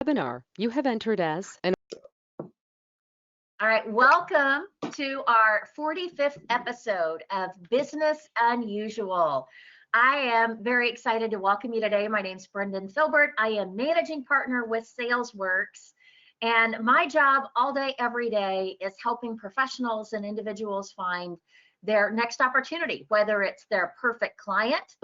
webinar. You have entered as an All right, welcome to our 45th episode of Business Unusual. I am very excited to welcome you today. My name is Brendan Filbert. I am managing partner with SalesWorks, and my job all day, every day is helping professionals and individuals find their next opportunity, whether it's their perfect client,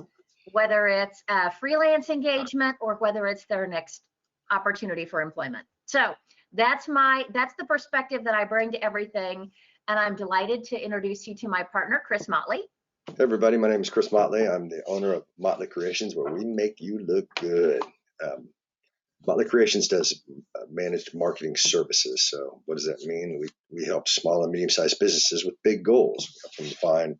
whether it's a freelance engagement, or whether it's their next opportunity for employment. So that's the perspective that I bring to everything, and I'm delighted to introduce you to my partner, Chris Motley. Hey everybody, my name is Chris Motley. I'm the owner of Motley Creations, where we make you look good. Motley Creations does managed marketing services. So what does that mean? We help small and medium-sized businesses with big goals. We help them find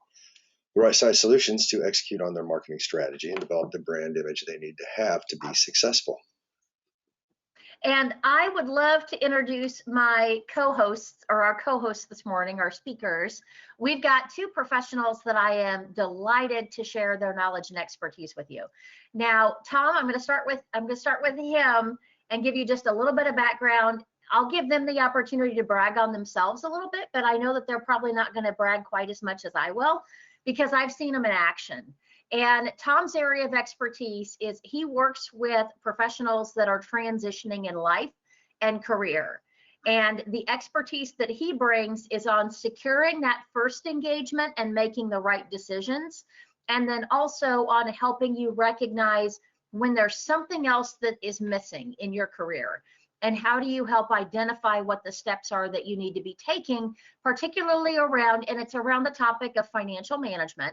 the right size solutions to execute on their marketing strategy and develop the brand image they need to have to be successful. And I would love to introduce my co-hosts, or our co-hosts this morning, our speakers. We've got two professionals that I am delighted to share their knowledge and expertise with you. Now, Tom, I'm going to start with him and give you just a little bit of background. I'll give them the opportunity to brag on themselves a little bit, but I know that they're probably not going to brag quite as much as I will, because I've seen them in action. And Tom's area of expertise is he works with professionals that are transitioning in life and career. And the expertise that he brings is on securing that first engagement and making the right decisions. And then also on helping you recognize when there's something else that is missing in your career. And how do you help identify what the steps are that you need to be taking, particularly around, and it's around the topic of financial management.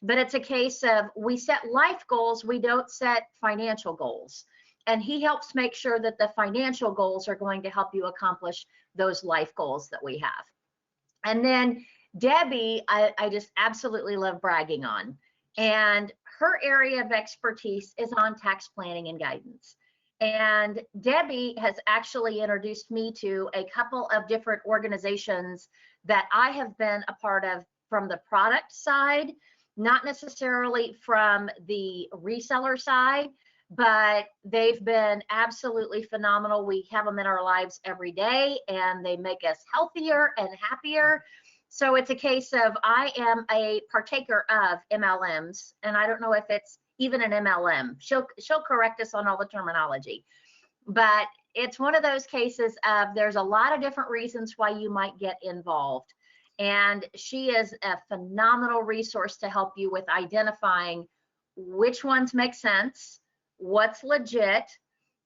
But it's a case of we set life goals, we don't set financial goals. And he helps make sure that the financial goals are going to help you accomplish those life goals that we have. And then Debbie, I just absolutely love bragging on. And her area of expertise is on tax planning and guidance. And Debbie has actually introduced me to a couple of different organizations that I have been a part of from the product side, not necessarily from the reseller side, but they've been absolutely phenomenal. We have them in our lives every day, and they make us healthier and happier. So it's a case of I am a partaker of MLMs, and I don't know if it's even an MLM. She'll correct us on all the terminology, but it's one of those cases of there's a lot of different reasons why you might get involved. And she is a phenomenal resource to help you with identifying which ones make sense, what's legit,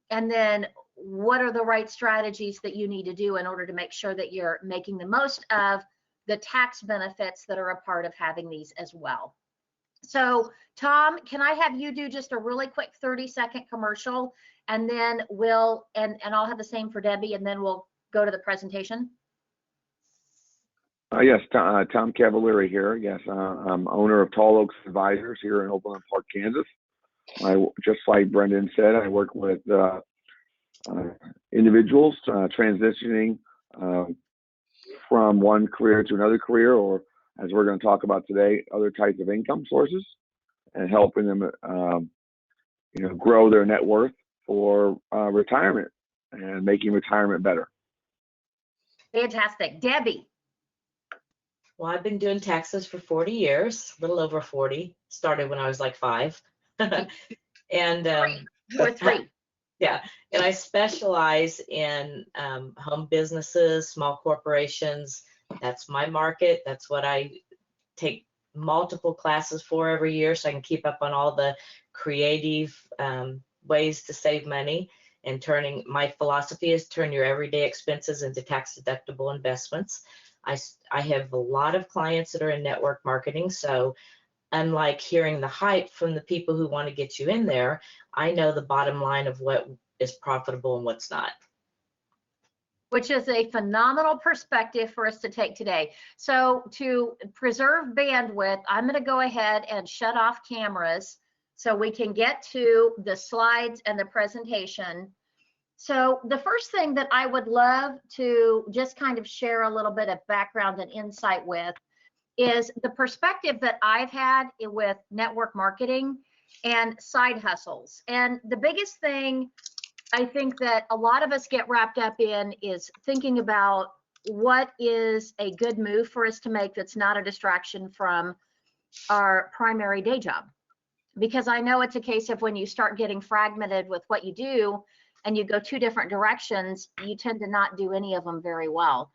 and then what are the right strategies that you need to do in order to make sure that you're making the most of the tax benefits that are a part of having these as well. So Tom, can I have you do just a really quick 30-second commercial, and then I'll have the same for Debbie, and then we'll go to the presentation. Yes, Tom Cavalieri here. Yes, I'm owner of Tall Oaks Advisors here in Overland Park, Kansas. Just like Brendan said, I work with individuals transitioning from one career to another career, or as we're going to talk about today, other types of income sources, and helping them, grow their net worth for retirement and making retirement better. Fantastic. Debbie. Well, I've been doing taxes for 40 years, a little over 40. Started when I was like 5. And you were 3. Yeah, and I specialize in home businesses, small corporations. That's my market. That's what I take multiple classes for every year, so I can keep up on all the creative ways to save money. And my philosophy is turn your everyday expenses into tax deductible investments. I have a lot of clients that are in network marketing, so unlike hearing the hype from the people who want to get you in there, I know the bottom line of what is profitable and what's not. Which is a phenomenal perspective for us to take today. So to preserve bandwidth, I'm going to go ahead and shut off cameras so we can get to the slides and the presentation. So the first thing that I would love to just kind of share a little bit of background and insight with is the perspective that I've had with network marketing and side hustles. And the biggest thing I think that a lot of us get wrapped up in is thinking about what is a good move for us to make that's not a distraction from our primary day job. Because I know it's a case of when you start getting fragmented with what you do and you go two different directions, you tend to not do any of them very well.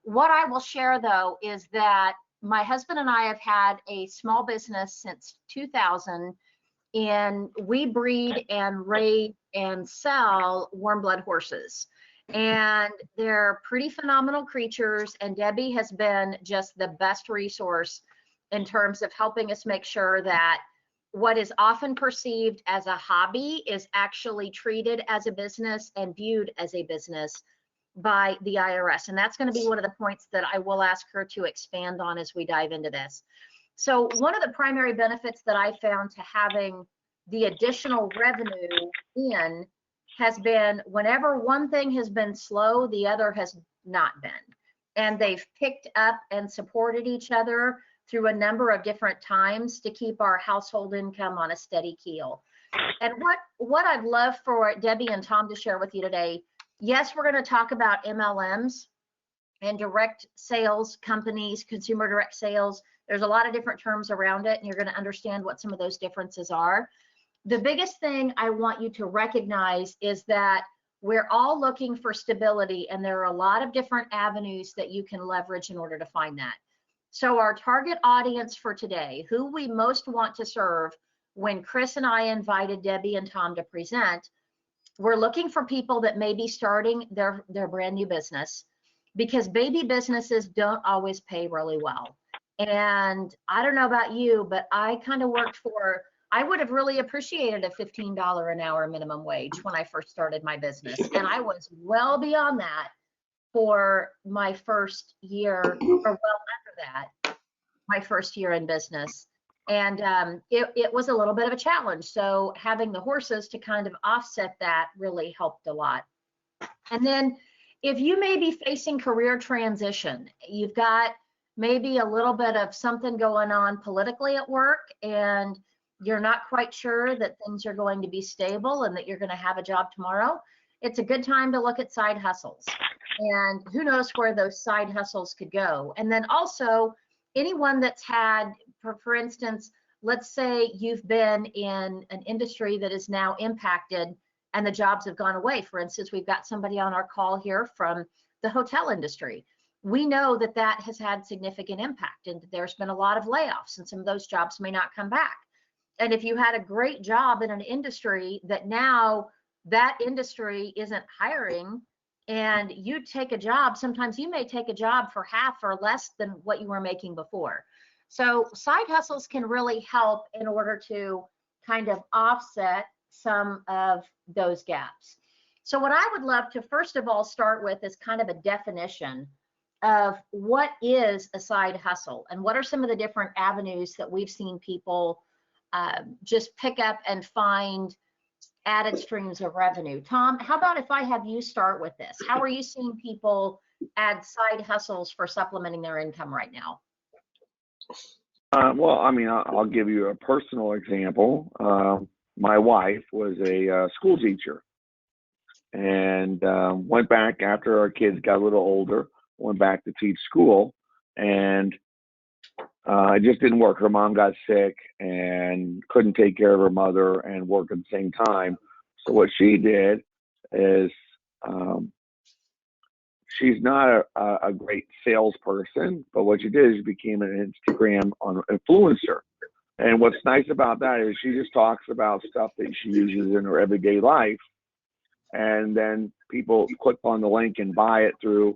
What I will share though is that my husband and I have had a small business since 2000, and we breed and raise and sell warm blood horses. And they're pretty phenomenal creatures, and Debbie has been just the best resource in terms of helping us make sure that what is often perceived as a hobby is actually treated as a business and viewed as a business by the IRS. And that's going to be one of the points that I will ask her to expand on as we dive into this. So one of the primary benefits that I found to having the additional revenue in has been whenever one thing has been slow, the other has not been. And they've picked up and supported each other through a number of different times to keep our household income on a steady keel. And what I'd love for Debbie and Tom to share with you today, yes, we're going to talk about MLMs and direct sales companies, consumer direct sales. There's a lot of different terms around it, and you're going to understand what some of those differences are. The biggest thing I want you to recognize is that we're all looking for stability, and there are a lot of different avenues that you can leverage in order to find that. So our target audience for today, who we most want to serve, when Chris and I invited Debbie and Tom to present, we're looking for people that may be starting their brand new business, because baby businesses don't always pay really well. And I don't know about you, but I kind of worked for, I would have really appreciated a $15 an hour minimum wage when I first started my business. And I was well beyond that for my first year, or well under that, my first year in business. And it was a little bit of a challenge. So having the horses to kind of offset that really helped a lot. And then if you may be facing career transition, you've got maybe a little bit of something going on politically at work, and you're not quite sure that things are going to be stable and that you're going to have a job tomorrow, it's a good time to look at side hustles. And who knows where those side hustles could go. And then also anyone that's had, for instance, let's say you've been in an industry that is now impacted and the jobs have gone away. For instance, we've got somebody on our call here from the hotel industry. We know that that has had significant impact, and there's been a lot of layoffs, and some of those jobs may not come back. And if you had a great job in an industry that now that industry isn't hiring, and you take a job, sometimes you may take a job for half or less than what you were making before. So side hustles can really help in order to kind of offset some of those gaps. So what I would love to first of all start with is kind of a definition of what is a side hustle and what are some of the different avenues that we've seen people just pick up and find added streams of revenue. Tom, how about if I have you start with this? How are you seeing people add side hustles for supplementing their income right now? Well, I mean, I'll give you a personal example. My wife was a school teacher, and went back after our kids got a little older, went back to teach school, and it just didn't work. Her mom got sick and couldn't take care of her mother and work at the same time. So what she did is, she's not a great salesperson, but what she did is she became an Instagram influencer. And what's nice about that is she just talks about stuff that she uses in her everyday life. And then people click on the link and buy it through,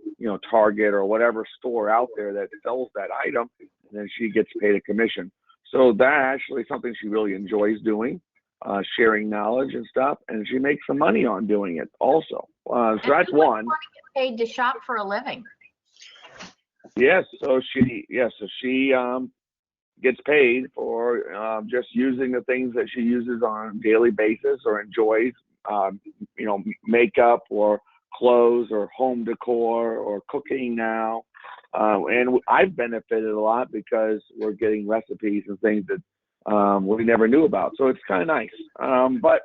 Target or whatever store out there that sells that item. And then she gets paid a commission. So that actually is something she really enjoys doing, sharing knowledge and stuff. And she makes some money on doing it also. So that's one. Paid to shop for a living. Yes. So she gets paid for just using the things that she uses on a daily basis or enjoys, makeup or clothes or home decor or cooking now. And I've benefited a lot because we're getting recipes and things that we never knew about. So it's kind of nice. But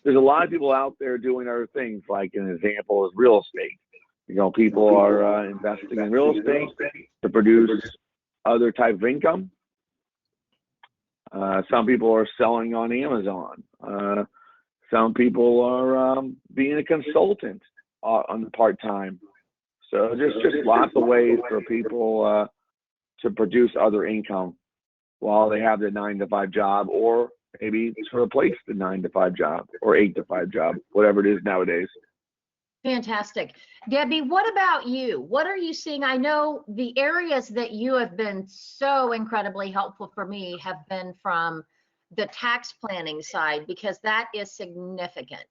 there's a lot of people out there doing other things. Like an example is real estate. People are investing in real estate to produce other type of income. Some people are selling on Amazon. Some people are being a consultant on the part-time. So just lots of ways for people to produce other income while they have their 9-to-5 job, or maybe to replace the 9-to-5 job or 8-to-5 job, whatever it is nowadays. Fantastic. Debbie, what about you? What are you seeing? I know the areas that you have been so incredibly helpful for me have been from the tax planning side, because that is significant.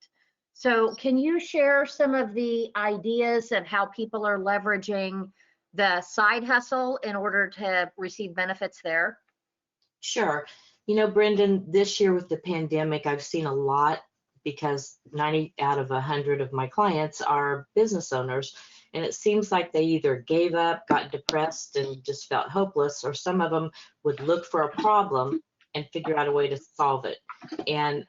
So can you share some of the ideas of how people are leveraging the side hustle in order to receive benefits there? Sure. Brendan, this year with the pandemic, I've seen a lot, because 90 out of 100 of my clients are business owners. And it seems like they either gave up, got depressed, and just felt hopeless, or some of them would look for a problem and figure out a way to solve it. And,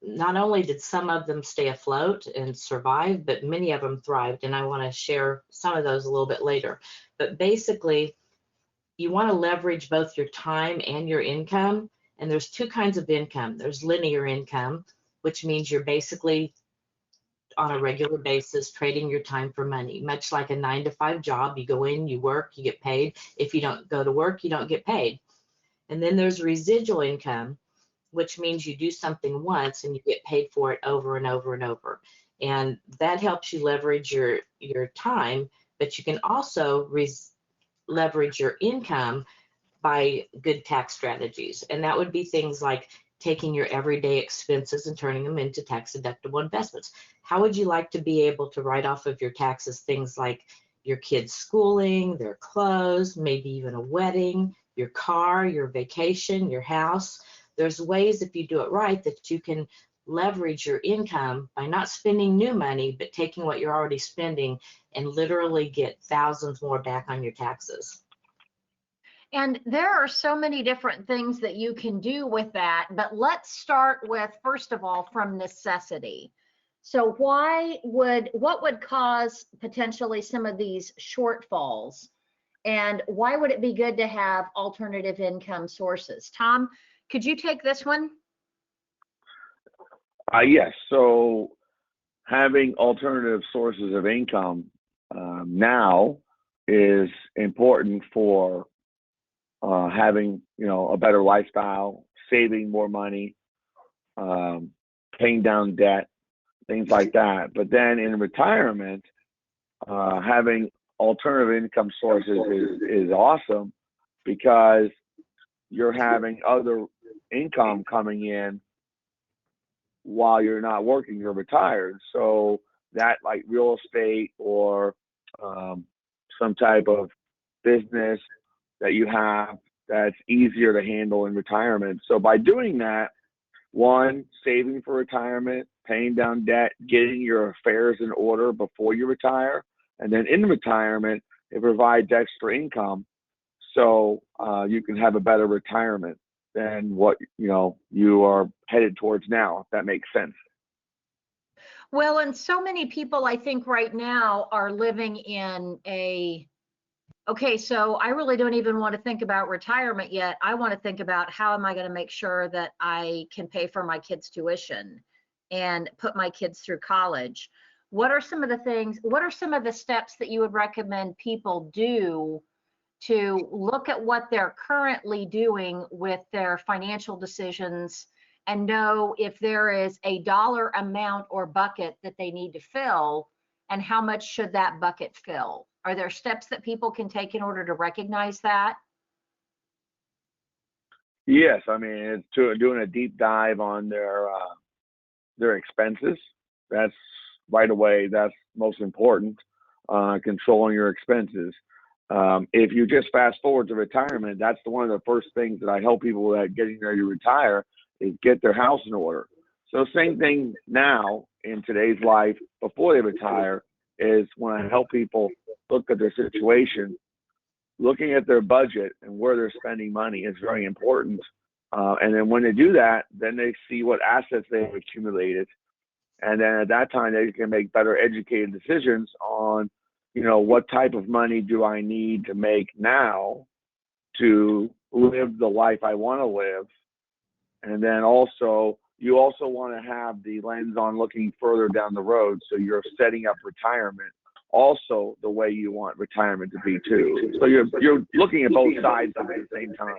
not only did some of them stay afloat and survive, but many of them thrived. And I want to share some of those a little bit later. But basically, you want to leverage both your time and your income. And there's two kinds of income. There's linear income, which means you're basically on a regular basis trading your time for money, much like a 9-to-5 job. You go in, you work, you get paid. If you don't go to work, you don't get paid. And then there's residual income, which means you do something once and you get paid for it over and over and over. And that helps you leverage your time, but you can also leverage your income by good tax strategies. And that would be things like taking your everyday expenses and turning them into tax deductible investments. How would you like to be able to write off of your taxes things like your kids' schooling, their clothes, maybe even a wedding, your car, your vacation, your house? There's ways, if you do it right, that you can leverage your income by not spending new money, but taking what you're already spending and literally get thousands more back on your taxes. And there are so many different things that you can do with that, but let's start with, first of all, from necessity. So what would cause potentially some of these shortfalls, and why would it be good to have alternative income sources? Tom, could you take this one? Yes. So having alternative sources of income now is important for having, a better lifestyle, saving more money, paying down debt, things like that. But then in retirement, having alternative income sources is awesome, because you're having other income coming in while you're not working, you're retired. So that, like real estate or some type of business that you have, that's easier to handle in retirement. So by doing that, one, saving for retirement, paying down debt, getting your affairs in order before you retire, and then in retirement, it provides extra income, so you can have a better retirement than what you are headed towards now, if that makes sense. Well, and so many people, I think right now, are living in okay, so I really don't even want to think about retirement yet. I want to think about how am I going to make sure that I can pay for my kids' tuition and put my kids through college. What are some of the steps that you would recommend people do to look at what they're currently doing with their financial decisions and know if there is a dollar amount or bucket that they need to fill, and how much should that bucket fill? Are there steps that people can take in order to recognize that? Yes, I mean, it's doing a deep dive on their expenses. That's right away. That's most important. Controlling your expenses. If you just fast forward to retirement, that's one of the first things that I help people that getting ready to retire is get their house in order. So same thing now in today's life before they retire is when I help people look at their situation, looking at their budget and where they're spending money is very important. And then when they do that, then they see what assets they've accumulated, And then at that time, they can make better educated decisions on, what type of money do I need to make now to live the life I want to live. And then also, you also want to have the lens on looking further down the road. So you're setting up retirement also the way you want retirement to be too. So you're looking at both sides at the same time.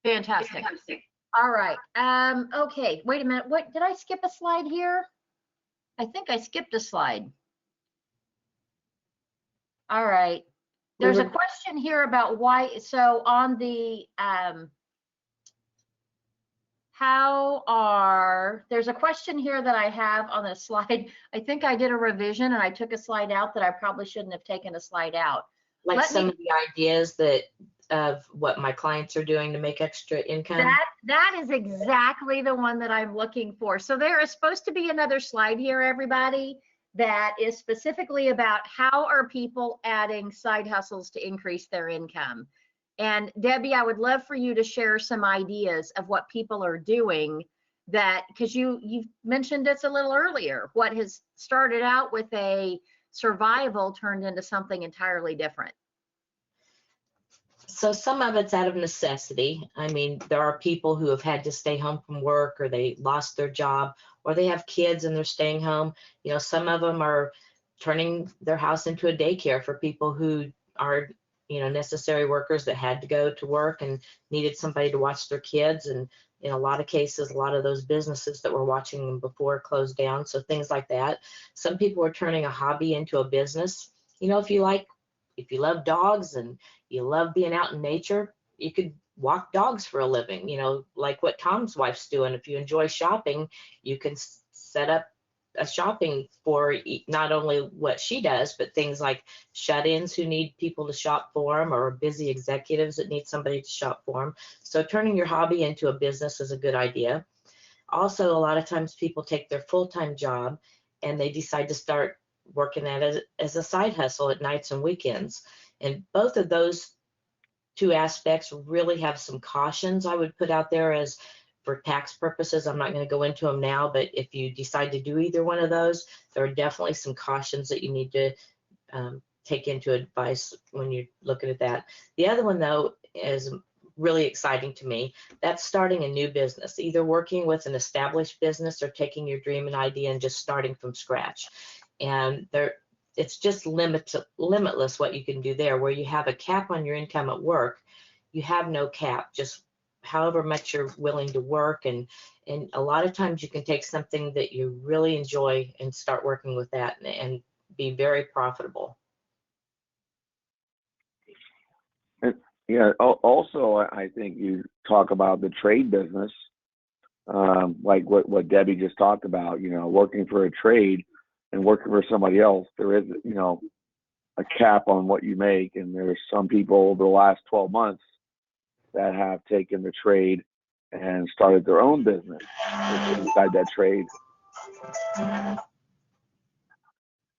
Fantastic. All right. Okay, wait a minute. What, did I skip a slide here? I think I skipped a slide. All right. There's a question here about why, so on the, there's a question here that I have on the slide. I think I did a revision and I took a slide out that I probably shouldn't have taken a slide out. Like some of the ideas of what my clients are doing to make extra income. That is exactly the one that I'm looking for. So there is supposed to be another slide here, everybody, that is specifically about how are people adding side hustles to increase their income. And Debbie, I would love for you to share some ideas of what people are doing that, because you mentioned this a little earlier, what has started out with a survival turned into something entirely different. So some of it's out of necessity. I mean, there are people who have had to stay home from work, or they lost their job, or they have kids and they're staying home. Some of them are turning their house into a daycare for people who are, necessary workers that had to go to work and needed somebody to watch their kids. And in a lot of cases, a lot of those businesses that were watching them before closed down. So things like that. Some people are turning a hobby into a business. If you love dogs and you love being out in nature, you could walk dogs for a living, like what Tom's wife's doing. If you enjoy shopping, you can set up a shopping for not only what she does, but things like shut-ins who need people to shop for them, or busy executives that need somebody to shop for them. So turning your hobby into a business is a good idea. Also, a lot of times people take their full-time job and they decide to start working at it as a side hustle at nights and weekends. And both of those two aspects really have some cautions I would put out there as for tax purposes. I'm not going to go into them now, but if you decide to do either one of those, there are definitely some cautions that you need to take into advice when you're looking at that. The other one, though, is really exciting to me. That's starting a new business, either working with an established business or taking your dream and idea and just starting from scratch. And it's just limitless what you can do there. Where you have a cap on your income at work, you have no cap, just however much you're willing to work. And a lot of times you can take something that you really enjoy and start working with that and be very profitable. Yeah. Also, I think you talk about the trade business, like what Debbie just talked about, working for a trade and working for somebody else. There is, a cap on what you make. And there's some people over the last 12 months that have taken the trade and started their own business inside that trade.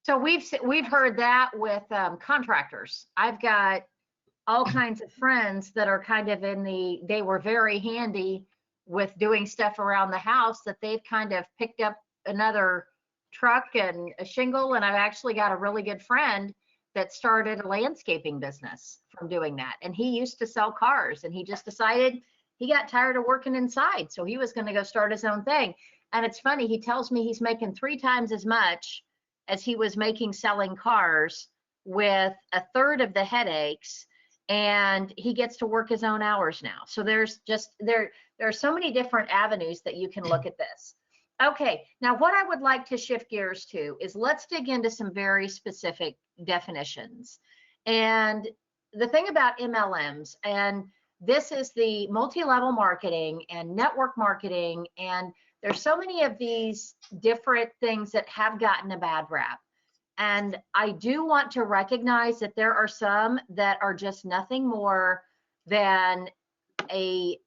So we've heard that with contractors. I've got all kinds of friends that are kind of they were very handy with doing stuff around the house, that they've kind of picked up another truck and a shingle. And I've actually got a really good friend that started a landscaping business from doing that. And he used to sell cars, and he just decided he got tired of working inside. So he was going to go start his own thing. And it's funny, he tells me he's making 3 times as much as he was making selling cars, with a third of the headaches, and he gets to work his own hours now. So there are so many different avenues that you can look at this. Okay, now what I would like to shift gears to is let's dig into some very specific definitions. And the thing about MLMs, and this is the multi-level marketing and network marketing, and there's so many of these different things that have gotten a bad rap. And I do want to recognize that there are some that are just nothing more than a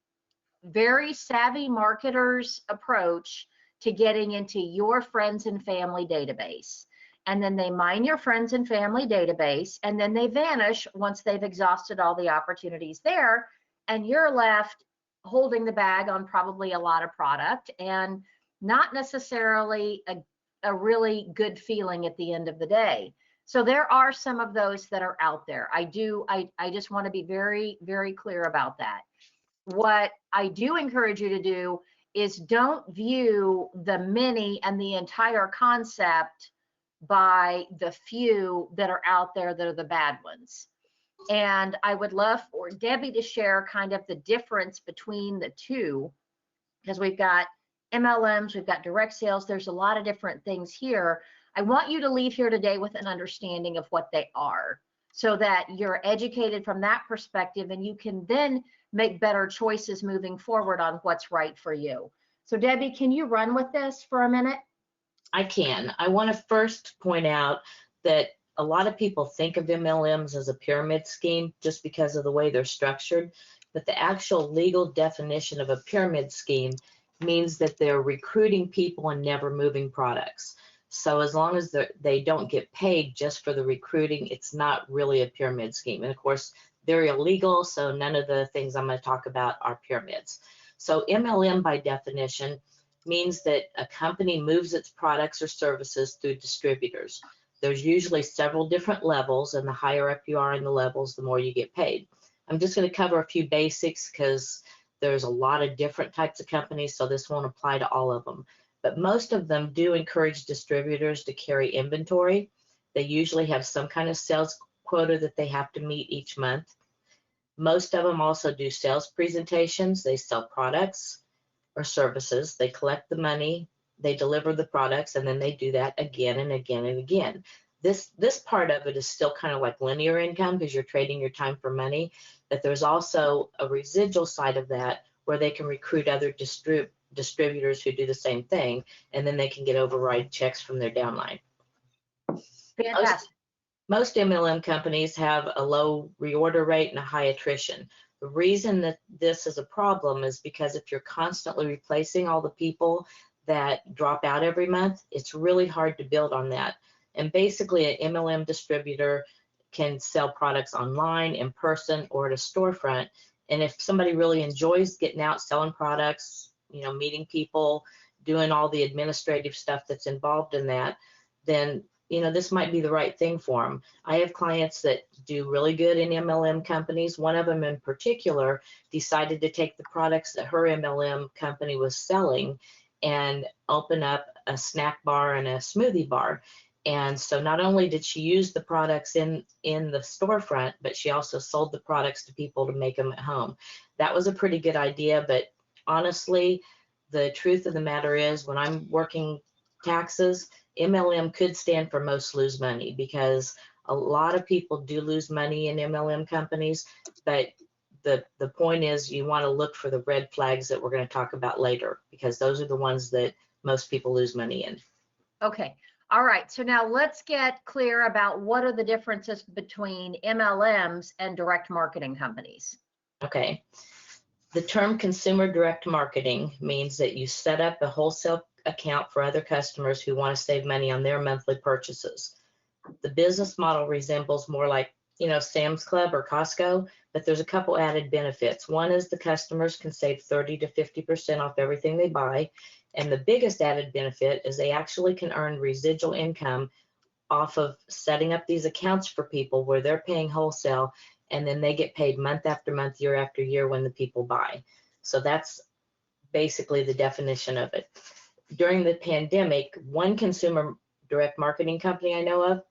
very savvy marketer's approach to getting into your friends and family database. And then they mine your friends and family database, and then they vanish once they've exhausted all the opportunities there. And you're left holding the bag on probably a lot of product. And not necessarily a really good feeling at the end of the day. So there are some of those that are out there. I just want to be very, very clear about that. What I do encourage you to do is don't view the many and the entire concept by the few that are out there that are the bad ones. And I would love for Debbie to share kind of the difference between the two, because we've got MLMs, we've got direct sales, there's a lot of different things here. I want you to leave here today with an understanding of what they are, so that you're educated from that perspective and you can then make better choices moving forward on what's right for you. So Debbie, can you run with this for a minute? I can. I want to first point out that a lot of people think of MLMs as a pyramid scheme just because of the way they're structured, but the actual legal definition of a pyramid scheme means that they're recruiting people and never moving products. So as long as they don't get paid just for the recruiting, it's not really a pyramid scheme. And of course, they're illegal, so none of the things I'm going to talk about are pyramids. So MLM by definition means that a company moves its products or services through distributors. There's usually several different levels, and the higher up you are in the levels, the more you get paid. I'm just going to cover a few basics because there's a lot of different types of companies, so this won't apply to all of them. But most of them do encourage distributors to carry inventory. They usually have some kind of sales quota that they have to meet each month. Most of them also do sales presentations. They sell products or services. They collect the money, they deliver the products, and then they do that again and again and again. This part of it is still kind of like linear income because you're trading your time for money, but there's also a residual side of that where they can recruit other distributors who do the same thing, and then they can get override checks from their downline. Fantastic. Most MLM companies have a low reorder rate and a high attrition. The reason that this is a problem is because if you're constantly replacing all the people that drop out every month, it's really hard to build on that. And basically an MLM distributor can sell products online, in person, or at a storefront. And if somebody really enjoys getting out, selling products, meeting people, doing all the administrative stuff that's involved in that, then this might be the right thing for them. I have clients that do really good in MLM companies. One of them in particular decided to take the products that her MLM company was selling and open up a snack bar and a smoothie bar. And so not only did she use the products in the storefront, but she also sold the products to people to make them at home. That was a pretty good idea, but honestly, the truth of the matter is when I'm working taxes, MLM could stand for most lose money because a lot of people do lose money in MLM companies, but the point is you want to look for the red flags that we're going to talk about later because those are the ones that most people lose money in. Okay. All right. So now let's get clear about what are the differences between MLMs and direct marketing companies. Okay. The term consumer direct marketing means that you set up a wholesale account for other customers who want to save money on their monthly purchases. The business model resembles more like, Sam's Club or Costco, but there's a couple added benefits. One is the customers can save 30 to 50% off everything they buy. And the biggest added benefit is they actually can earn residual income off of setting up these accounts for people where they're paying wholesale and then they get paid month after month, year after year when the people buy. So that's basically the definition of it. During the pandemic, one consumer direct marketing company I know of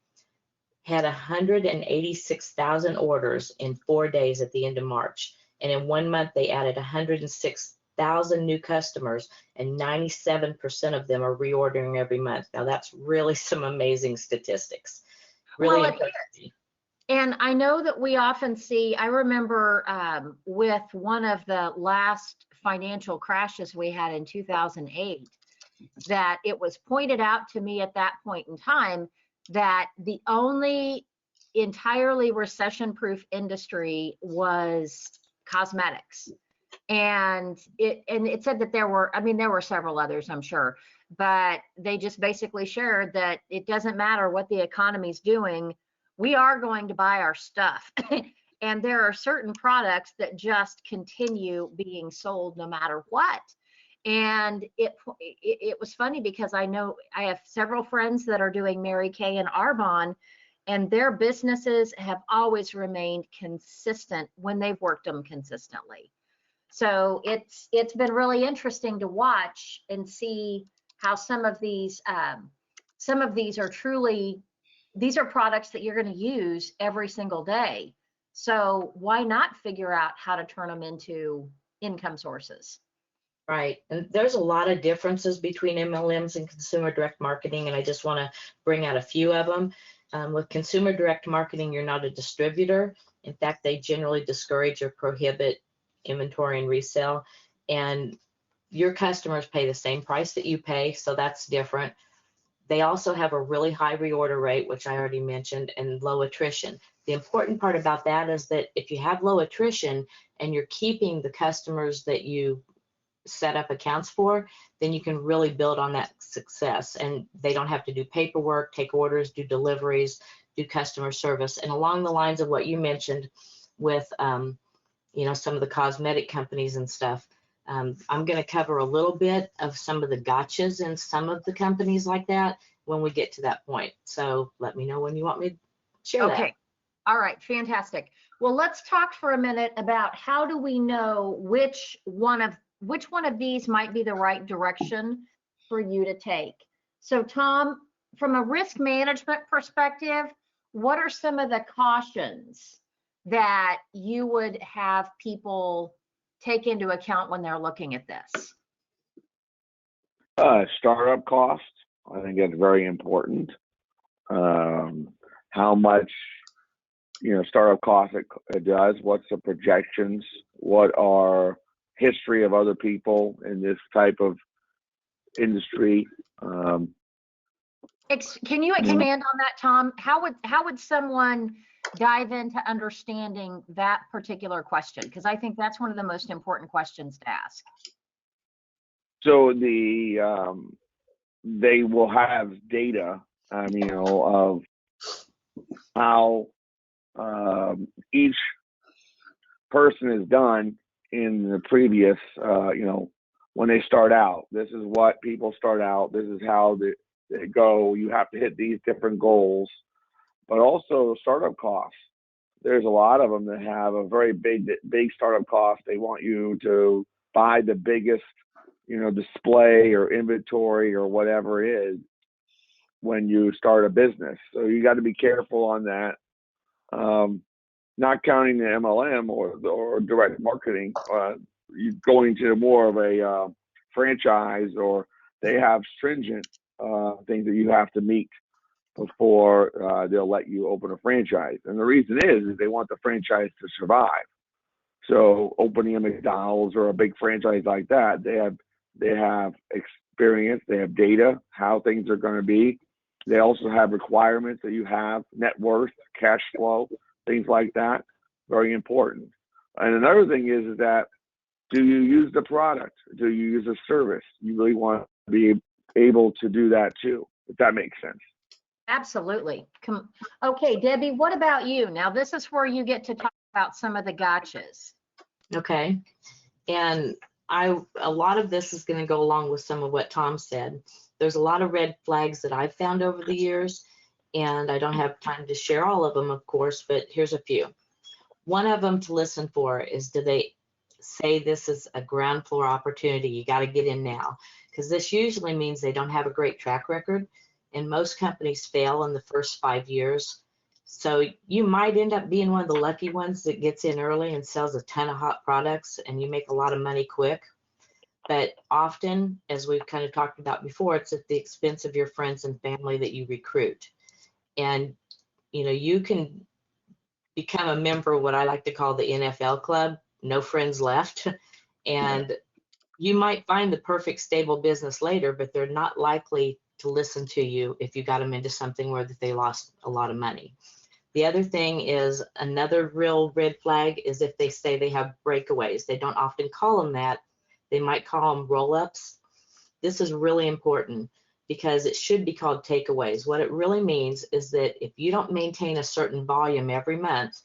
had 186,000 orders in 4 days at the end of March. And in 1 month, they added 106,000 new customers, and 97% of them are reordering every month. Now, that's really some amazing statistics. Really Well, impressive. And I know that we often see, I remember with one of the last financial crashes we had in 2008, that it was pointed out to me at that point in time that the only entirely recession-proof industry was cosmetics. And it said that there were several others, I'm sure, but they just basically shared that it doesn't matter what the economy's doing, we are going to buy our stuff. And there are certain products that just continue being sold no matter what. And it was funny because I know I have several friends that are doing Mary Kay and Arbonne, and their businesses have always remained consistent when they've worked them consistently. So it's been really interesting to watch and see how some of these are truly, these are products that you're going to use every single day. So why not figure out how to turn them into income sources? Right. And there's a lot of differences between MLMs and consumer direct marketing, and I just want to bring out a few of them. With consumer direct marketing, you're not a distributor. In fact, they generally discourage or prohibit inventory and resale, and your customers pay the same price that you pay, so that's different. They also have a really high reorder rate, which I already mentioned, and low attrition. The important part about that is that if you have low attrition and you're keeping the customers that you set up accounts for, then you can really build on that success, and they don't have to do paperwork, take orders, do deliveries, do customer service. And along the lines of what you mentioned with some of the cosmetic companies and stuff, I'm going to cover a little bit of some of the gotchas in some of the companies like that when we get to that point. So let me know when you want me to share that. Okay. All right. Fantastic. Well, let's talk for a minute about how do we know which one of these might be the right direction for you to take. So Tom, from a risk management perspective, what are some of the cautions that you would have people take into account when they're looking at this? Startup cost, I think that's very important. How much, startup cost it does, what's the projections, what are history of other people in this type of industry. Can you expand on that, Tom? How would someone dive into understanding that particular question? Because I think that's one of the most important questions to ask. So they will have data, of how each person is done in the previous, when they start out. This is what people start out. This is how they go. You have to hit these different goals, but also startup costs. There's a lot of them that have a very big startup cost. They want you to buy the biggest, display or inventory or whatever it is when you start a business. So you got to be careful on that. Not counting the MLM or direct marketing, you're going to more of a franchise, or they have stringent things that you have to meet before they'll let you open a franchise. And the reason is they want the franchise to survive. So opening a McDonald's or a big franchise like that, they have experience, they have data, how things are going to be. They also have requirements that you have, net worth, cash flow, things like that. Very important. And another thing is that, do you use the product? Do you use a service? You really want to be able to do that too, if that makes sense. Absolutely. Okay, Debbie, what about you? Now, this is where you get to talk about some of the gotchas. Okay. And a lot of this is going to go along with some of what Tom said. There's a lot of red flags that I've found over the years, and I don't have time to share all of them, of course, but here's a few. One of them to listen for is, do they say this is a ground floor opportunity? You got to get in now, because this usually means they don't have a great track record, and most companies fail in the first 5 years. So you might end up being one of the lucky ones that gets in early and sells a ton of hot products, and you make a lot of money quick. But often, as we've kind of talked about before, it's at the expense of your friends and family that you recruit. And, you can become a member of what I like to call the NFL club, no friends left. And you might find the perfect stable business later, but they're not likely to listen to you if you got them into something where they lost a lot of money. The other thing is, another real red flag is if they say they have breakaways. They don't often call them that. They might call them roll-ups. This is really important because it should be called takeaways. What it really means is that if you don't maintain a certain volume every month,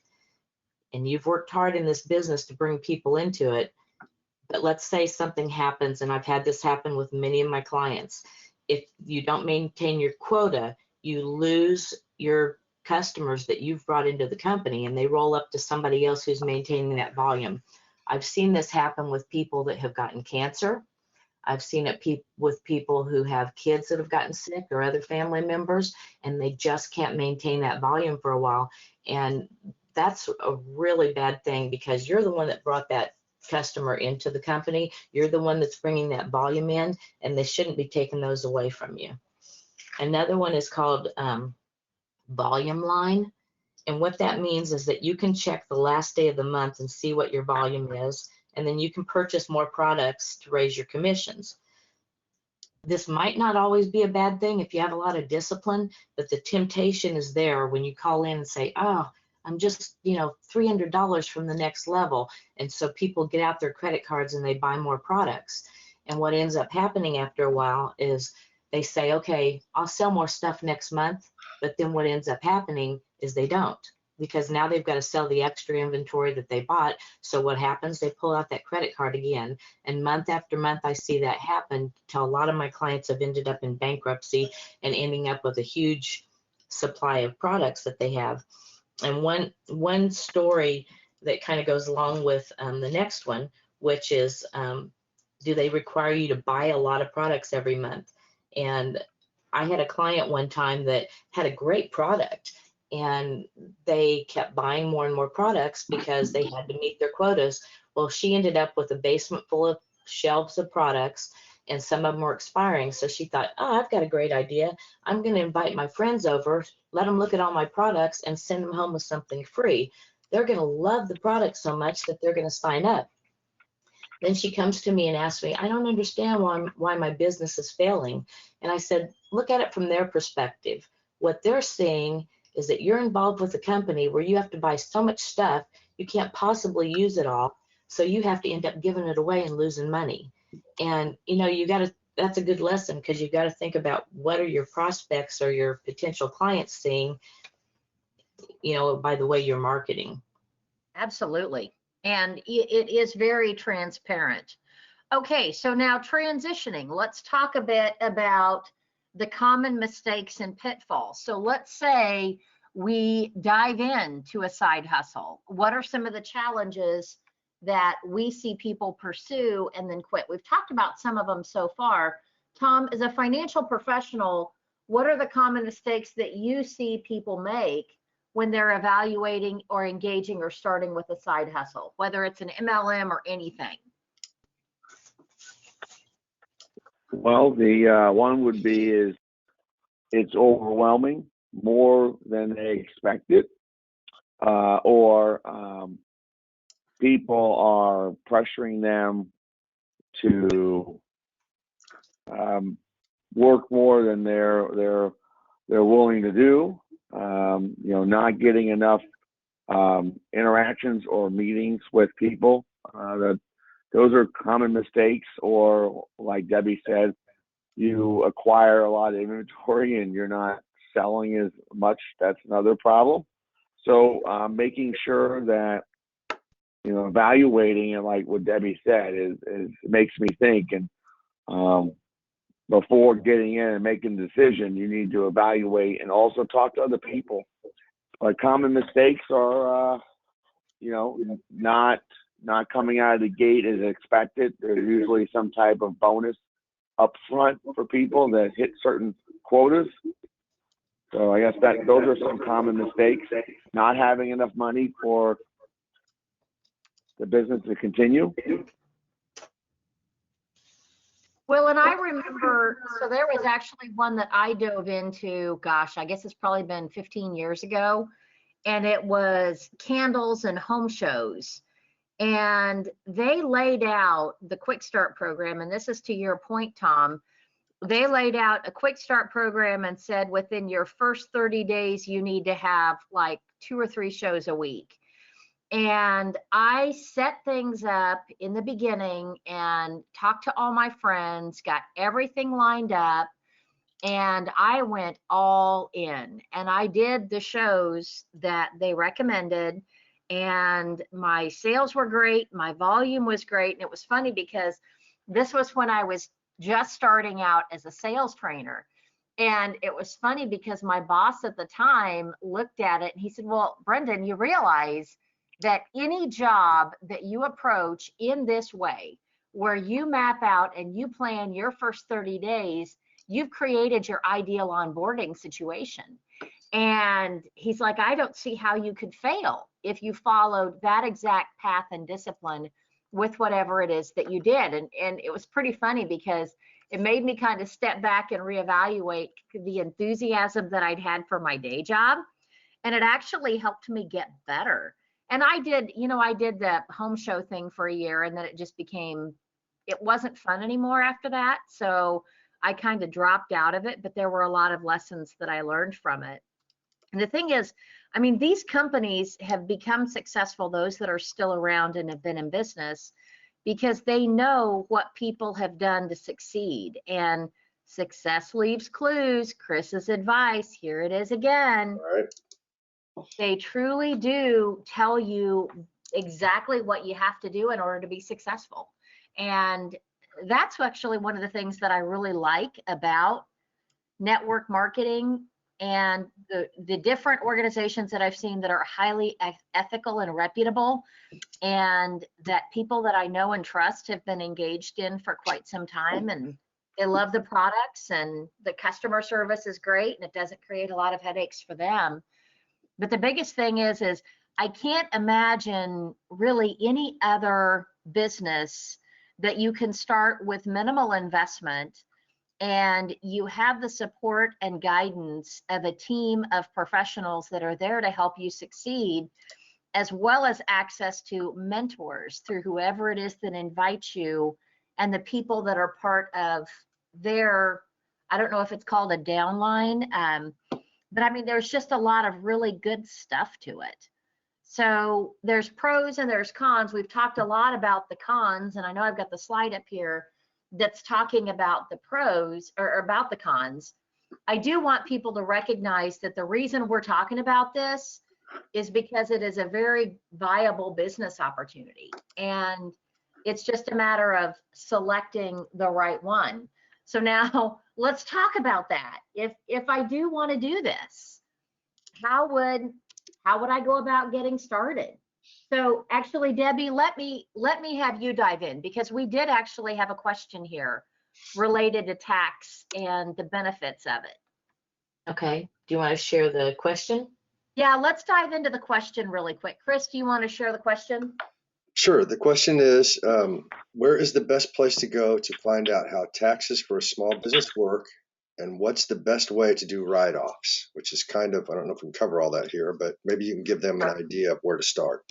and you've worked hard in this business to bring people into it, But let's say something happens, and I've had this happen with many of my clients. If you don't maintain your quota, you lose your customers that you've brought into the company, and they roll up to somebody else who's maintaining that volume. I've seen this happen with people that have gotten cancer. I've seen it with people who have kids that have gotten sick or other family members, and they just can't maintain that volume for a while. And that's a really bad thing, because you're the one that brought that customer into the company. You're the one that's bringing that volume in, and they shouldn't be taking those away from you. Another one is called volume line. And what that means is that you can check the last day of the month and see what your volume is, and then you can purchase more products to raise your commissions. This might not always be a bad thing if you have a lot of discipline, but the temptation is there when you call in and say, oh, I'm just, $300 from the next level. And so people get out their credit cards and they buy more products. And what ends up happening after a while is they say, okay, I'll sell more stuff next month. But then what ends up happening is they don't, because now they've got to sell the extra inventory that they bought. So what happens? They pull out that credit card again. And month after month, I see that happen till a lot of my clients have ended up in bankruptcy and ending up with a huge supply of products that they have. And one story that kind of goes along with the next one, which is, do they require you to buy a lot of products every month? And I had a client one time that had a great product, and they kept buying more and more products because they had to meet their quotas. Well, she ended up with a basement full of shelves of products, and some of them were expiring. So she thought, oh, I've got a great idea. I'm going to invite my friends over, let them look at all my products, and send them home with something free. They're going to love the product so much that they're going to sign up. Then she comes to me and asks me, I don't understand why my business is failing. And I said, look at it from their perspective. What they're seeing is that you're involved with a company where you have to buy so much stuff, you can't possibly use it all. So you have to end up giving it away and losing money. And, that's a good lesson, because you've got to think about what are your prospects or your potential clients seeing, by the way you're marketing. Absolutely. And it is very transparent. Okay, so now transitioning, let's talk a bit about the common mistakes and pitfalls. So let's say we dive into a side hustle. What are some of the challenges that we see people pursue and then quit? We've talked about some of them so far. Tom, as a financial professional, what are the common mistakes that you see people make when they're evaluating or engaging or starting with a side hustle, whether it's an MLM or anything? Well, the one would be is it's overwhelming, more than they expected, or people are pressuring them to work more than they're willing to do. Not getting enough interactions or meetings with people. Those are common mistakes. Or like Debbie said, you acquire a lot of inventory and you're not selling as much. That's another problem. So making sure that, evaluating it, like what Debbie said, is makes me think. And before getting in and making a decision, you need to evaluate and also talk to other people. Like common mistakes are, not coming out of the gate as expected. There's usually some type of bonus up front for people that hit certain quotas. So I guess those are some common mistakes. Not having enough money for the business to continue. Well, and I remember, so there was actually one that I dove into, gosh, I guess it's probably been 15 years ago, and it was candles and home shows. And they laid out the Quick Start program, and this is to your point, Tom. They laid out a Quick Start program and said within your first 30 days, you need to have like 2 or 3 shows a week. And I set things up in the beginning and talked to all my friends, got everything lined up, and I went all in. And I did the shows that they recommended, and my sales were great, my volume was great. And it was funny because this was when I was just starting out as a sales trainer. And it was funny because my boss at the time looked at it and he said, well, Brendan, you realize that any job that you approach in this way, where you map out and you plan your first 30 days, you've created your ideal onboarding situation. And he's like, I don't see how you could fail if you followed that exact path and discipline with whatever it is that you did. And it was pretty funny because it made me kind of step back and reevaluate the enthusiasm that I'd had for my day job. And it actually helped me get better. And I did, I did the home show thing for a year, and then it just became, it wasn't fun anymore after that. So I kind of dropped out of it, but there were a lot of lessons that I learned from it. And the thing is, I mean, these companies have become successful, those that are still around and have been in business, because they know what people have done to succeed. And success leaves clues. Chris's advice, here it is again. All right. They truly do tell you exactly what you have to do in order to be successful. And that's actually one of the things that I really like about network marketing and the different organizations that I've seen that are highly ethical and reputable, and that people that I know and trust have been engaged in for quite some time, and they love the products and the customer service is great and it doesn't create a lot of headaches for them. But the biggest thing is I can't imagine really any other business that you can start with minimal investment and you have the support and guidance of a team of professionals that are there to help you succeed, as well as access to mentors through whoever it is that invites you and the people that are part of their, I don't know if it's called a downline, but I mean, there's just a lot of really good stuff to it. So there's pros and there's cons. We've talked a lot about the cons, and I know I've got the slide up here that's talking about the pros or about the cons. I do want people to recognize that the reason we're talking about this is because it is a very viable business opportunity. And it's just a matter of selecting the right one. So now let's talk about that. If I do want to do this, how would I go about getting started? So actually, Debbie, let me have you dive in, because we did actually have a question here related to tax and the benefits of it. Okay, do you want to share the question? Yeah, let's dive into the question really quick. Chris, do you want to share the question? Sure. The question is, where is the best place to go to find out how taxes for a small business work, and what's the best way to do write-offs? Which is kind of, I don't know if we can cover all that here, but maybe you can give them an idea of where to start.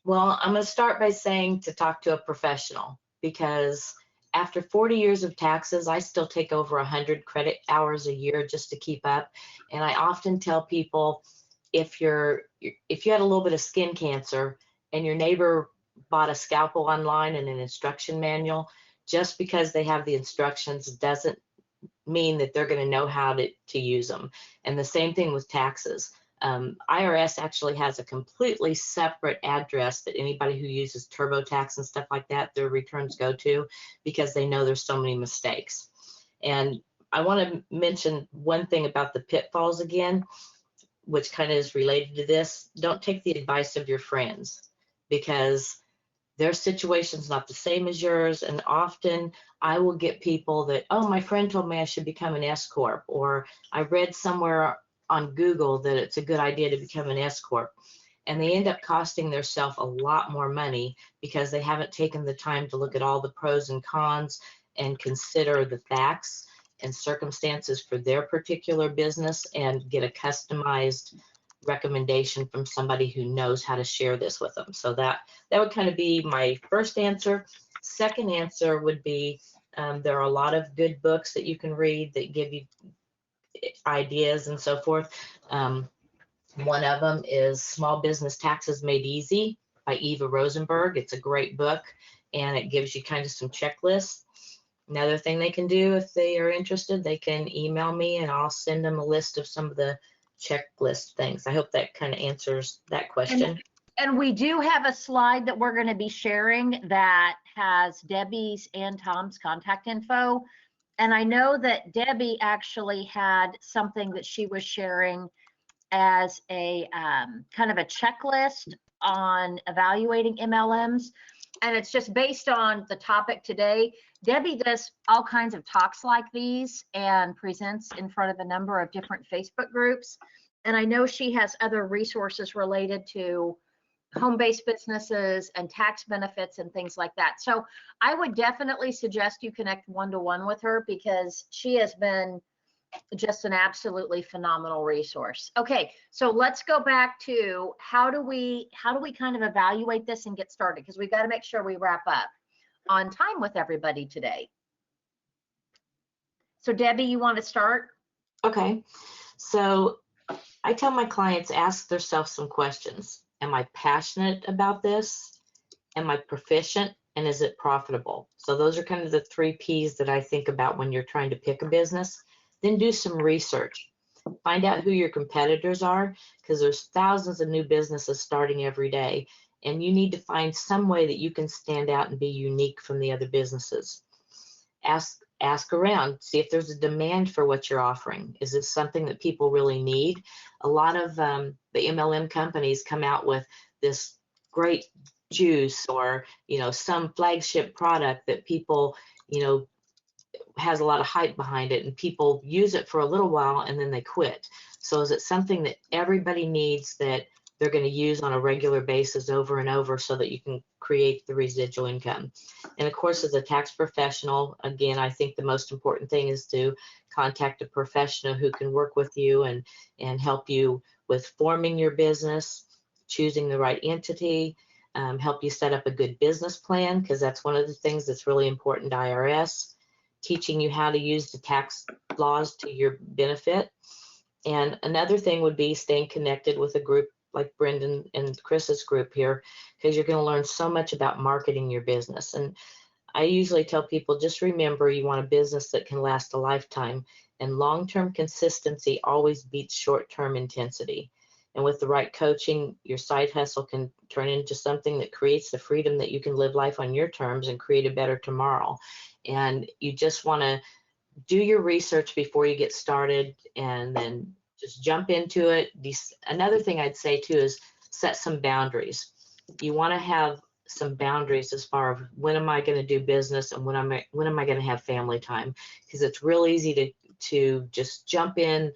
Well, I'm going to start by saying to talk to a professional, because after 40 years of taxes, I still take over 100 credit hours a year just to keep up. And I often tell people, if you had a little bit of skin cancer and your neighbor bought a scalpel online and an instruction manual, just because they have the instructions doesn't mean that they're going to know how to use them. And the same thing with taxes. IRS actually has a completely separate address that anybody who uses TurboTax and stuff like that, their returns go to, because they know there's so many mistakes. And I want to mention one thing about the pitfalls again, which kind of is related to this. Don't take the advice of your friends, because their situation's not the same as yours. And often I will get people that, oh, my friend told me I should become an S Corp, or I read somewhere on Google that it's a good idea to become an S Corp. And they end up costing themselves a lot more money because they haven't taken the time to look at all the pros and cons and consider the facts and circumstances for their particular business and get a customized recommendation from somebody who knows how to share this with them. So that would kind of be my first answer. Second answer would be, there are a lot of good books that you can read that give you ideas and so forth. One of them is Small Business Taxes Made Easy by Eva Rosenberg. It's a great book, and it gives you kind of some checklists. Another thing they can do, if they are interested, they can email me and I'll send them a list of some of the checklist things. I hope that kind of answers that question. And we do have a slide that we're going to be sharing that has Debbie's and Tom's contact info. And I know that Debbie actually had something that she was sharing as a kind of a checklist on evaluating MLMs. And it's just based on the topic today. Debbie does all kinds of talks like these and presents in front of a number of different Facebook groups. And I know she has other resources related to home-based businesses and tax benefits and things like that. So I would definitely suggest you connect one-to-one with her, because she has been just an absolutely phenomenal resource. Okay, so let's go back to how do we kind of evaluate this and get started, because we've got to make sure we wrap up on time with everybody today. So Debbie, you want to start? Okay, so I tell my clients, ask themselves some questions. Am I passionate about this? Am I proficient? And is it profitable? So those are kind of the 3 P's that I think about when you're trying to pick a business. Then do some research. Find out who your competitors are, because there's thousands of new businesses starting every day. And you need to find some way that you can stand out and be unique from the other businesses. Ask around, see if there's a demand for what you're offering. Is it something that people really need? A lot of the MLM companies come out with this great juice or, some flagship product that people, has a lot of hype behind it, and people use it for a little while and then they quit. So is it something that everybody needs, that they're going to use on a regular basis over and over, so that you can create the residual income? And of course, as a tax professional, again, I think the most important thing is to contact a professional who can work with you and help you with forming your business, choosing the right entity, help you set up a good business plan, because that's one of the things that's really important to IRS, teaching you how to use the tax laws to your benefit. And another thing would be staying connected with a group like Brendan and Chris's group here, because you're going to learn so much about marketing your business. And I usually tell people, just remember, you want a business that can last a lifetime, and long-term consistency always beats short-term intensity. And with the right coaching, your side hustle can turn into something that creates the freedom that you can live life on your terms and create a better tomorrow. And you just want to do your research before you get started, and then just jump into it. Another thing I'd say too is set some boundaries. You want to have some boundaries as far as, when am I going to do business and when am I going to have family time? Because it's real easy to just jump in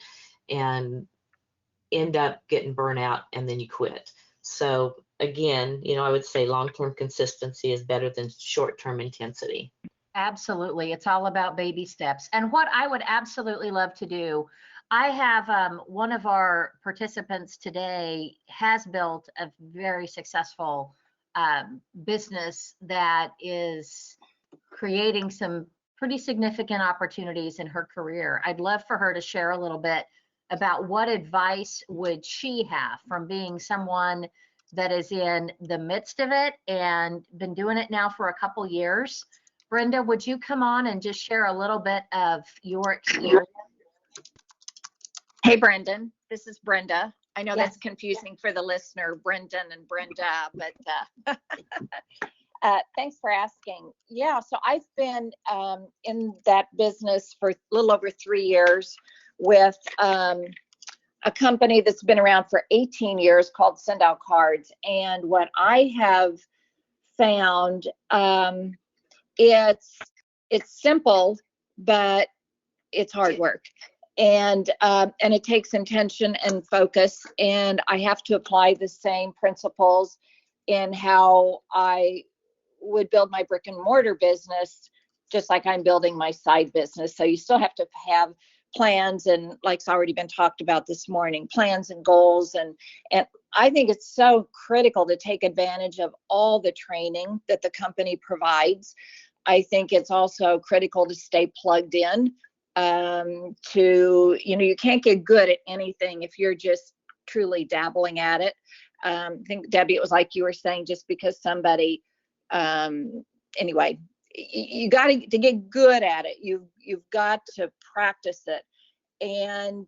and end up getting burnt out and then you quit. So again, I would say long-term consistency is better than short-term intensity. Absolutely. It's all about baby steps. And what I would absolutely love to do, I have one of our participants today has built a very successful business that is creating some pretty significant opportunities in her career. I'd love for her to share a little bit about what advice would she have from being someone that is in the midst of it and been doing it now for a couple years. Brenda, would you come on and just share a little bit of your experience? Hey, Brendan, this is Brenda. I know Yes. that's confusing for the listener, Brendan and Brenda, but thanks for asking. Yeah, so I've been in that business for a little over 3 years with a company that's been around for 18 years called Send Out Cards. And what I have found, it's simple, but it's hard work. And it takes intention and focus, and I have to apply the same principles in how I would build my brick and mortar business, just like I'm building my side business. So you still have to have plans, and like's already been talked about this morning, plans and goals. And I think it's so critical to take advantage of all the training that the company provides. I think it's also critical to stay plugged in. You can't get good at anything if you're just truly dabbling at it. I think, Debbie, it was like you were saying, just because somebody, anyway, you got to get good at it. You've got to practice it. And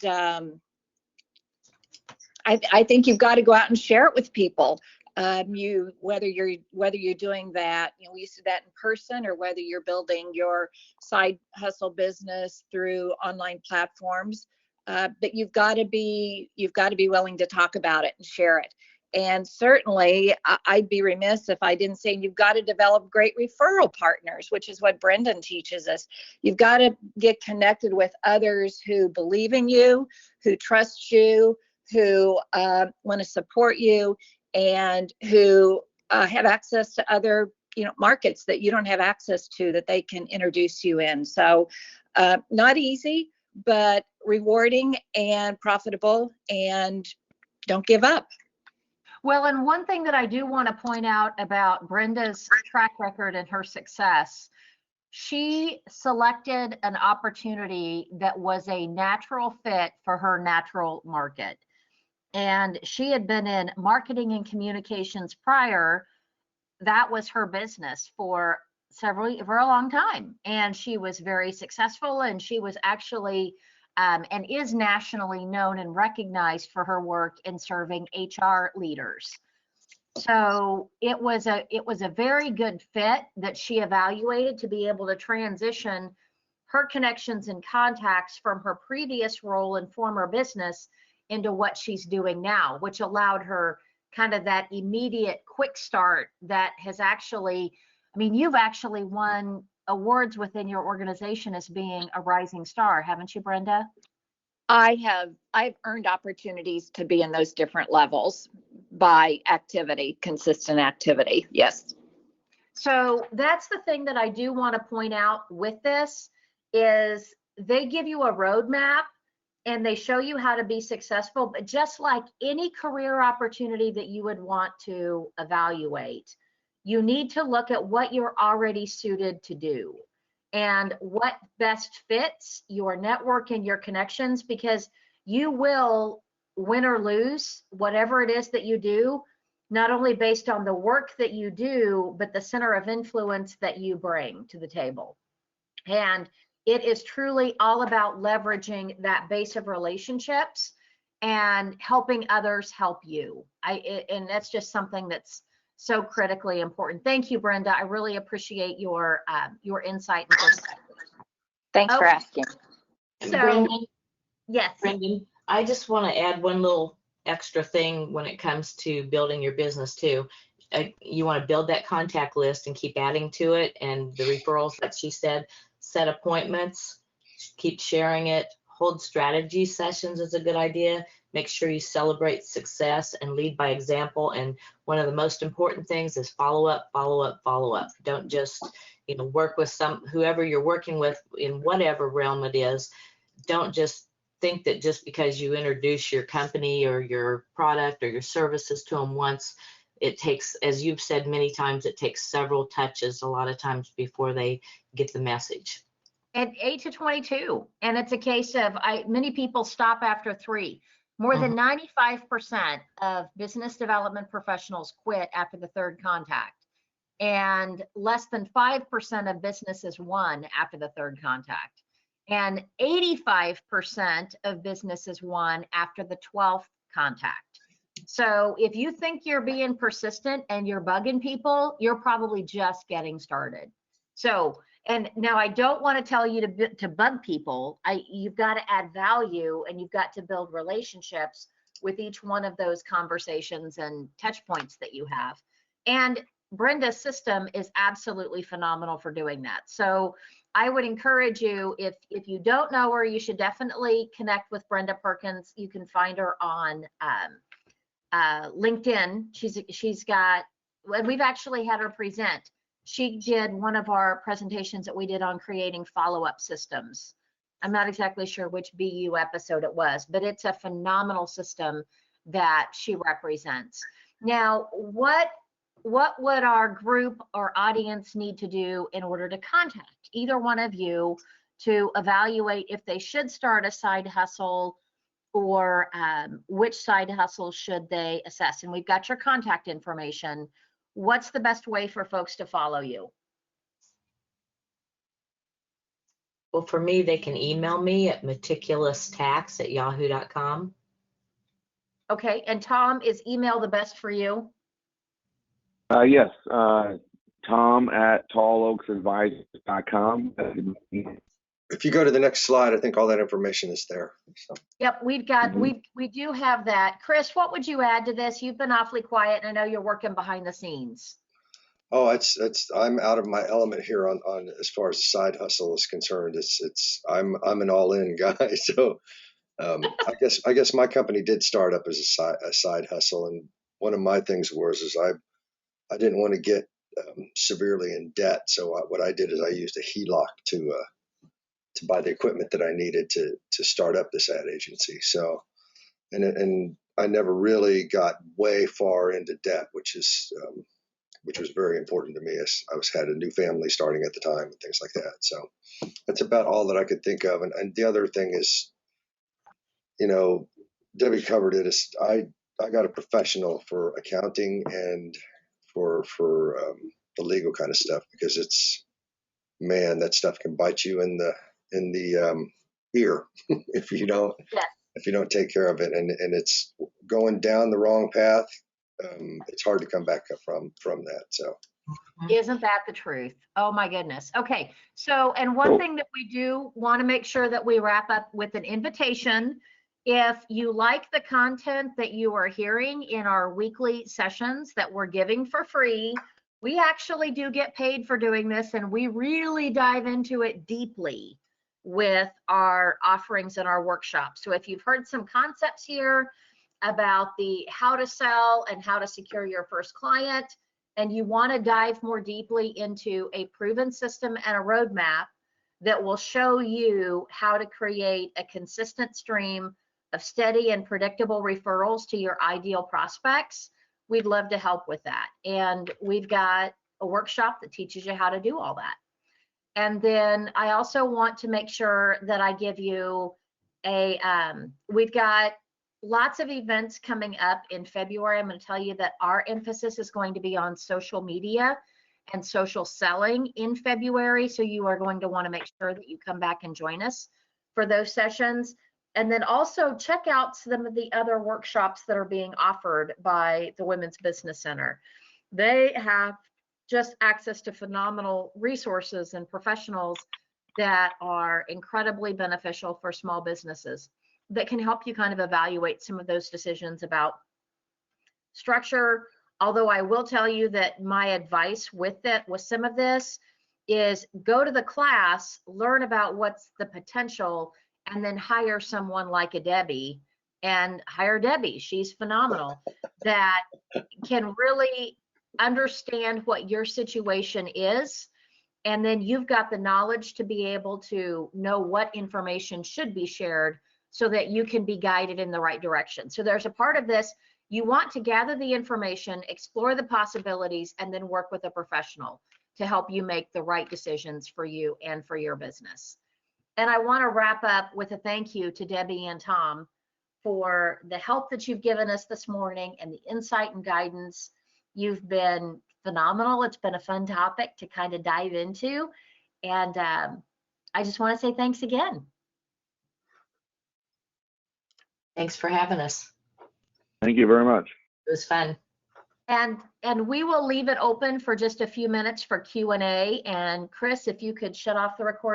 I think you've got to go out and share it with people. Whether you're doing that, we used to do that in person, or whether you're building your side hustle business through online platforms. But you've got to be willing to talk about it and share it. And certainly, I'd be remiss if I didn't say you've got to develop great referral partners, which is what Brendan teaches us. You've got to get connected with others who believe in you, who trust you, who want to support you, and who have access to other markets that you don't have access to, that they can introduce you in. So not easy, but rewarding and profitable, and don't give up. Well, and one thing that I do want to point out about Brenda's track record and her success, she selected an opportunity that was a natural fit for her natural market. And she had been in marketing and communications prior. That was her business for a long time. And she was very successful, and she was actually and is nationally known and recognized for her work in serving HR leaders. So it was a very good fit that she evaluated to be able to transition her connections and contacts from her previous role and former business into what she's doing now, which allowed her kind of that immediate quick start that has actually, you've actually won awards within your organization as being a rising star, haven't you, Brenda? I've earned opportunities to be in those different levels by activity, consistent activity. Yes. So that's the thing that I do want to point out with this is they give you a roadmap and they show you how to be successful, but just like any career opportunity that you would want to evaluate, you need to look at what you're already suited to do and what best fits your network and your connections, because you will win or lose whatever it is that you do, not only based on the work that you do, but the center of influence that you bring to the table. And it is truly all about leveraging that base of relationships and helping others help you. And that's just something that's so critically important. Thank you, Brenda. I really appreciate your insight and perspective. Thanks for asking. So, Brendan, yes. Brendan, I just want to add one little extra thing when it comes to building your business too. You want to build that contact list and keep adding to it, and the referrals that she said, set appointments, keep sharing it, hold strategy sessions is a good idea. Make sure you celebrate success and lead by example. And one of the most important things is follow up, follow up, follow up. Don't just, work with whoever you're working with in whatever realm it is. Don't just think that just because you introduce your company or your product or your services to them once, it takes, as you've said many times, it takes several touches a lot of times before they get the message. At 8 to 22, and it's a case of many people stop after 3. More than 95% of business development professionals quit after the 3rd contact, and less than 5% of businesses won after the 3rd contact, and 85% of businesses won after the 12th contact. So if you think you're being persistent and you're bugging people, you're probably just getting started. So, and now I don't want to tell you to bug people. You've got to add value, and you've got to build relationships with each one of those conversations and touch points that you have. And Brenda's system is absolutely phenomenal for doing that. So I would encourage you, if you don't know her, you should definitely connect with Brenda Perkins. You can find her on LinkedIn. She's got, and we've actually had her present. She did one of our presentations that we did on creating follow-up systems. I'm not exactly sure which BU episode it was, but it's a phenomenal system that she represents. Now, what would our group or audience need to do in order to contact either one of you to evaluate if they should start a side hustle, or which side hustle should they assess? And we've got your contact information. What's the best way for folks to follow you? Well, for me, they can email me at meticuloustax@yahoo.com. Okay, and Tom, is email the best for you? Yes, Tom at talloaksadvice.com. If you go to the next slide, I think all that information is there. So, Yep, we've got, Mhm. we do have that. Chris, what would you add to this? You've been awfully quiet and I know you're working behind the scenes. oh, I'm out of my element here on as far as the side hustle is concerned. I'm an all-in guy. So I guess my company did start up as a side hustle, and one of my things is I didn't want to get severely in debt, so what I did is I used a HELOC to buy the equipment that I needed to start up this ad agency. So and I never really got way far into debt, which was very important to me as I had a new family starting at the time and things like that. So that's about all that I could think of. And the other thing is, you know, Debbie covered it. Is I got a professional for accounting and for the legal kind of stuff, because man, that stuff can bite you in the ear if you don't Yes. if you don't take care of it, and it's going down the wrong path. It's hard to come back up from that. So Isn't that the truth? Oh my goodness. Okay. So, and one thing that we do want to make sure that we wrap up with an invitation. If you like the content that you are hearing in our weekly sessions that we're giving for free, we actually do get paid for doing this, and we really dive into it deeply with our offerings and our workshops. So if you've heard some concepts here about the how to sell and how to secure your first client, and you want to dive more deeply into a proven system and a roadmap that will show you how to create a consistent stream of steady and predictable referrals to your ideal prospects, we'd love to help with that. And we've got a workshop that teaches you how to do all that. And then I also want to make sure that I give you we've got lots of events coming up in February. I'm going to tell you that our emphasis is going to be on social media and social selling in February. So you are going to want to make sure that you come back and join us for those sessions. And then also check out some of the other workshops that are being offered by the Women's Business Center. They have just access to phenomenal resources and professionals that are incredibly beneficial for small businesses, that can help you kind of evaluate some of those decisions about structure. Although I will tell you that my advice with some of this is go to the class, learn about what's the potential, and then hire someone like a Debbie, and hire Debbie. She's phenomenal, that can really understand what your situation is. And then you've got the knowledge to be able to know what information should be shared so that you can be guided in the right direction. So there's a part of this, you want to gather the information, explore the possibilities, and then work with a professional to help you make the right decisions for you and for your business. And I want to wrap up with a thank you to Debbie and Tom for the help that you've given us this morning and the insight and guidance. You've been phenomenal. It's been a fun topic to kind of dive into. And I just want to say thanks again. Thanks for having us. Thank you very much. It was fun. And we will leave it open for just a few minutes for Q&A. And Chris, if you could shut off the recording.